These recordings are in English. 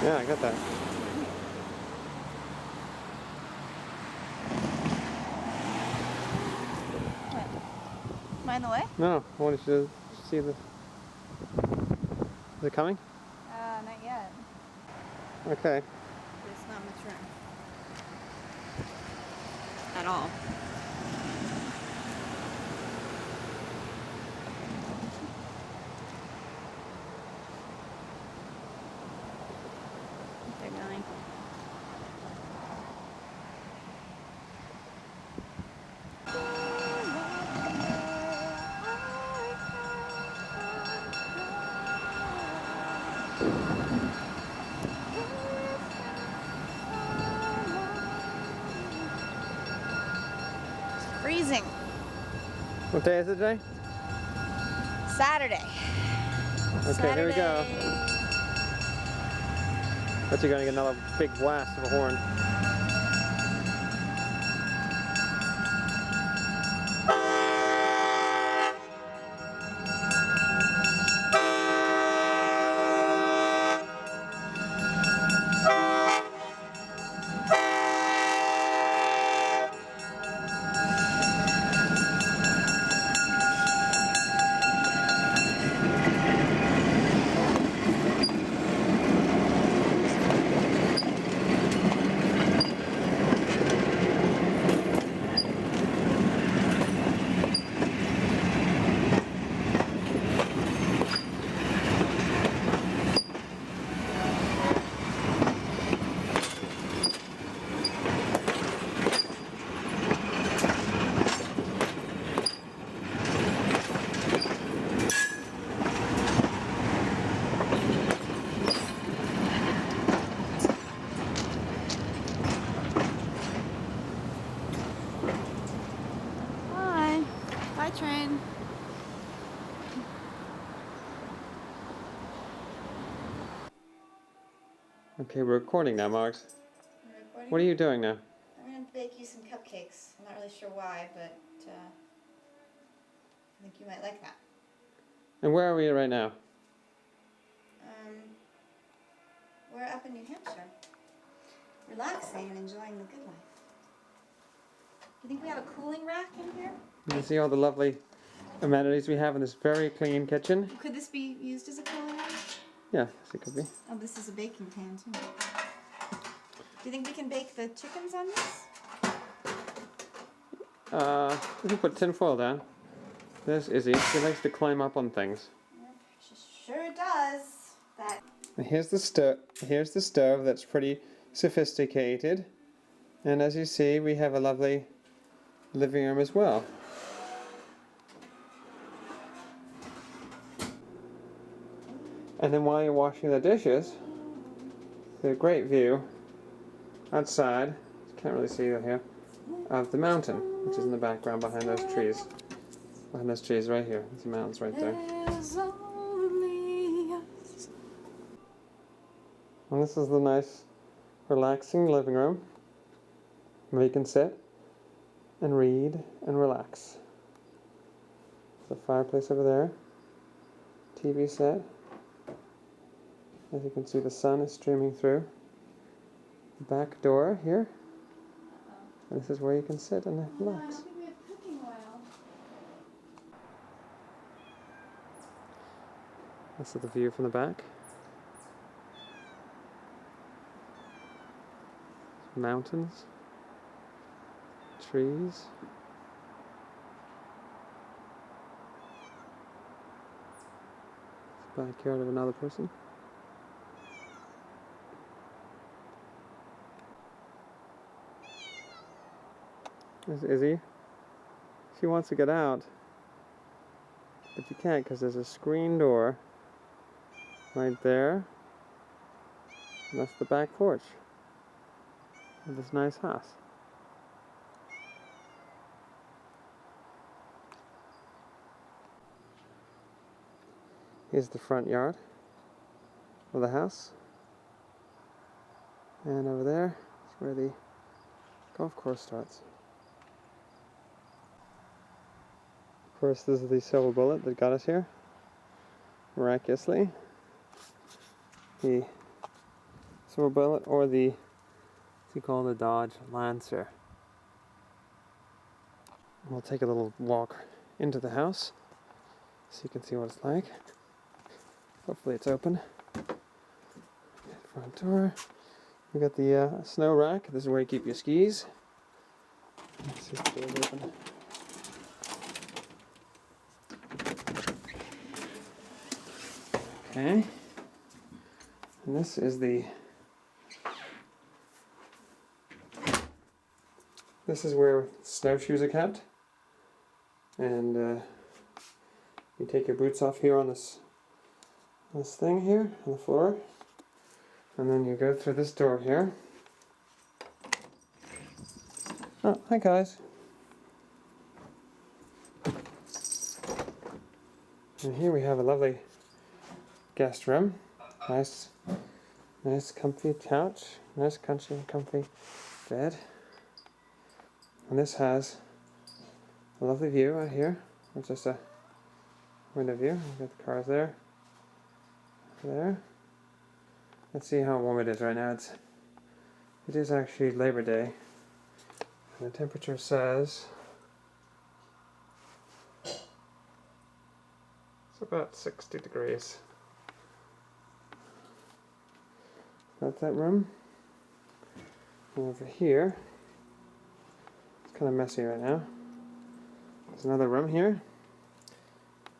Yeah, I got that. What? Am I in the way? No, I wanted you to see the... Is it coming? Not yet. Okay. There's not much room. At all. They're going. It's freezing. What day is it today? Saturday. Okay, here we go. Bet you're gonna get another big blast of a horn. Bye, train. Okay, we're recording now, Margs. You're recording? What are you doing now? I'm going to bake you some cupcakes. I'm not really sure why, but I think you might like that. And where are we right now? We're up in New Hampshire, relaxing and enjoying the good life. Do you think we have a cooling rack in here? You can see all the lovely amenities we have in this very clean kitchen. Could this be used as a cooling rack? Yeah, yes, it could be. Oh, this is a baking pan too. Do you think we can bake the chickens on this? We can put tin foil down. There's Izzy. She likes to climb up on things. Yep, she sure does. That. And here's the stove that's pretty sophisticated. And as you see, we have a lovely living room as well. And then while you're washing the dishes, there's a great view outside, you can't really see it here, of the mountain, which is in the background behind those trees. Behind those trees right here. There's the mountains right there. And this is the nice, relaxing living room where you can sit and read and relax. There's a fireplace over there, TV set. As you can see, the sun is streaming through the back door here. And this is where you can sit and relax. I don't think we have cooking oil. This is the view from the back. Mountains, trees. It's the backyard of another person. There's Izzy. She wants to get out, but you can't because there's a screen door right there. And that's the back porch of this nice house. Here's the front yard of the house. And over there is where the golf course starts. Of course, this is the silver bullet that got us here, miraculously. The silver bullet, or the, what's he called, the Dodge Lancer. We'll take a little walk into the house so you can see what it's like. Hopefully it's open. Front door. We got the snow rack. This is where you keep your skis. Let's see if the door's open. Okay. And this is where snowshoes are kept. And you take your boots off here on this thing here on the floor, and then you go through this door here. Oh, hi guys. And here we have a lovely guest room. Nice comfy couch, nice comfy bed. And this has a lovely view out here. It's just a window view. We've got the cars there. There. Let's see how warm it is right now. It is actually Labor Day. And the temperature says it's about 60 degrees. That's that room. And over here, it's kind of messy right now. There's another room here.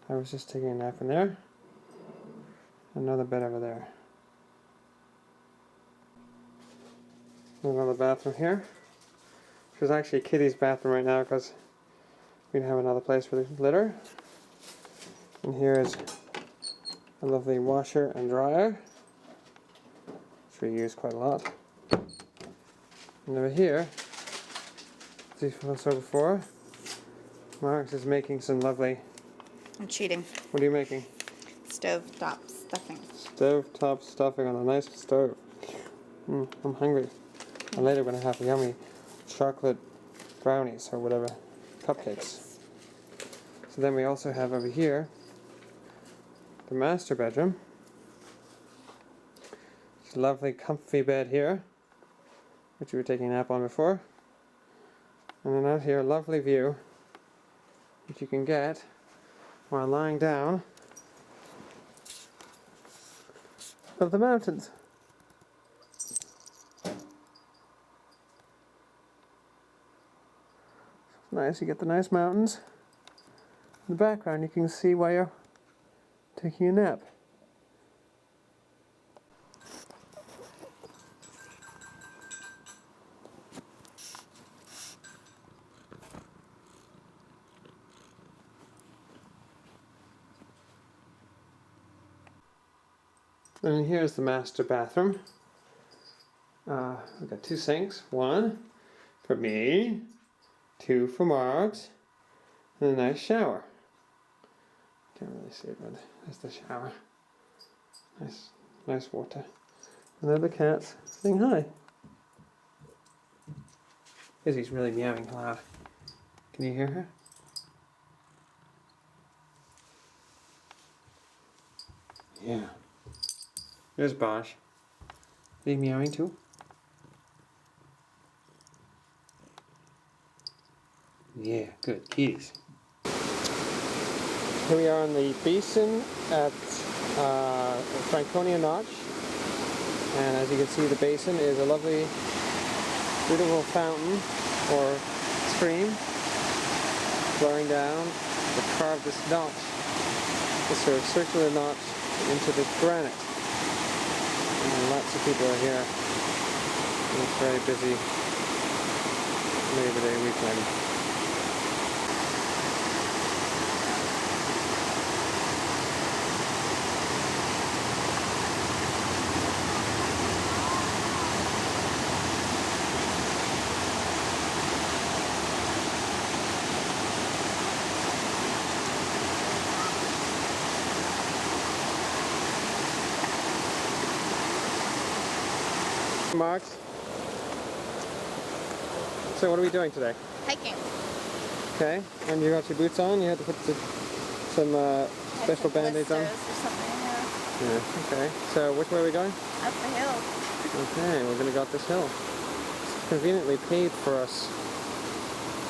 I was just taking a nap in there. Another bed over there. Another bathroom here. Which is actually Kitty's bathroom right now because we didn't have another place for the litter. And here is a lovely washer and dryer, which we use quite a lot. And over here, as you saw before, Marx is making some lovely... I'm cheating. What are you making? Stovetop stuffing. Stovetop stuffing on a nice stove. I'm hungry. And later we're going to have yummy chocolate brownies or whatever, cupcakes. So then we also have over here the master bedroom. It's a lovely comfy bed here, which we were taking a nap on before. And then out here, a lovely view which you can get while lying down of the mountains. Nice, you get the nice mountains. In the background you can see while you're taking a nap. And here's the master bathroom. We've got two sinks, one for me, two for Margs, and a nice shower. Can't really see it, but there's the shower. Nice water. And there are the cats saying hi. Izzy's really meowing loud. Can you hear her? Yeah. There's Bosch. Are you meowing too? Yeah, good. Kitties. Here we are on the basin at Franconia Notch. And as you can see, the basin is a lovely, beautiful fountain or stream flowing down the carved this notch, this sort of circular notch into the granite. And lots of people are here on this very busy Labor Day weekend. Marks. So what are we doing today? Hiking. Okay, and you got your boots on? You had to put some special band-aids on? Or something, yeah. Yeah, okay. So which way are we going? Up the hill. Okay, we're gonna go up this hill. It's conveniently paved for us.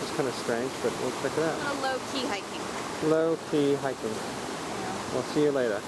It's kind of strange, but we'll check it out. A little low-key hiking. Low-key hiking. Yeah. We'll see you later.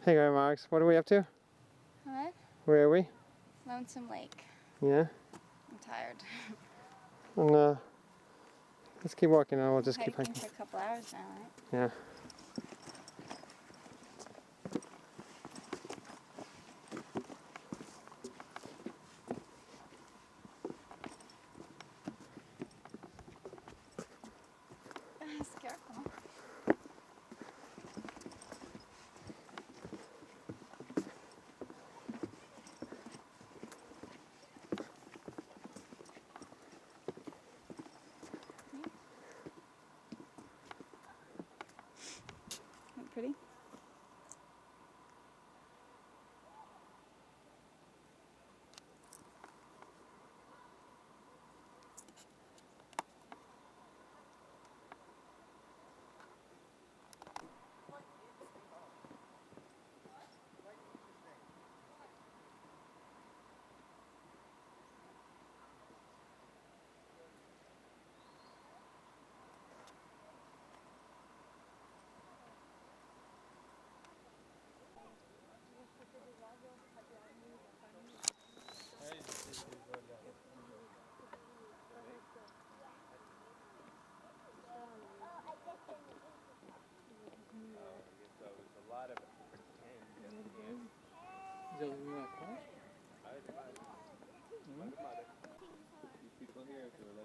Hey there, Marks. What are we up to? What? Where are we? Lonesome Lake. Yeah? I'm tired. And, let's keep walking and we'll just keep Hiking hiking. for a couple hours now, right? Yeah. Careful. Vous arrivez à quoi? People here to